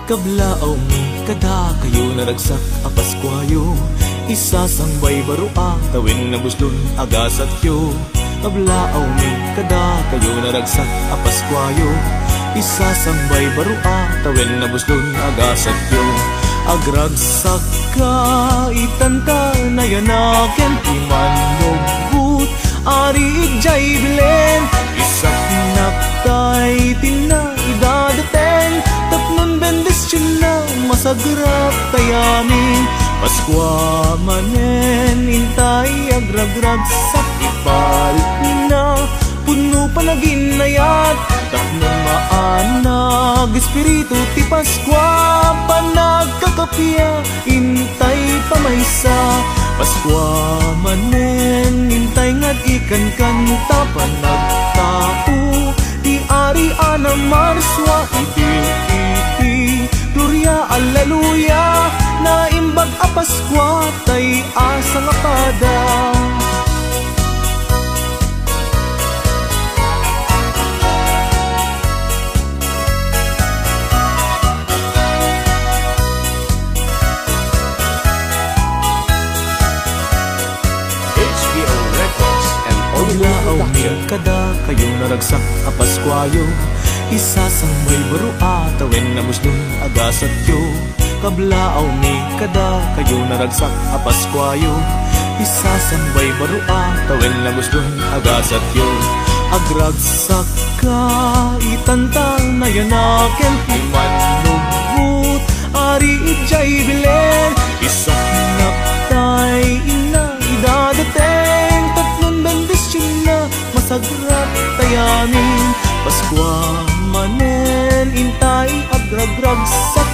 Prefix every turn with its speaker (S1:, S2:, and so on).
S1: Kablaaw mi kada kayo naragsak a Paskwayo, isasangbay barua tawin na buslon agasat yo. Kablaaw mi kada kayo naragsak a Paskwayo, isasangbay barua tawin na buslon agasat yo. Agragsak ka itanta na yanaken imanobut ari jay bilen, isak naktay tinaidadateng tapnon bendisyon na masagrap tayamin. Paskwa manen intay agragragsak ipalit na puno panaginayat tapnon maanag espiritu ti Paskwa panagkakapya intay pamaysa. Paskwa manen intay ngad ikan kanta panagtao di ari ana marswa iti gloria alleluia na imbag a Paskwa tay asa nga pada. Kablaaw mi kada kayo naragsak a Paskwayo, isasangbay barua tawin na muslon agasat yo. Kablaaw mi kada kayo naragsak a Paskwayo, isasangbay barua tawin na muslon agasat yo. Agragsak ka itantang na yanaken imanubut ari ijay bilen, isak naktay ina idadateng tatlong bendisyon na masagrap tayamin. Paskwa manen intay agragragsak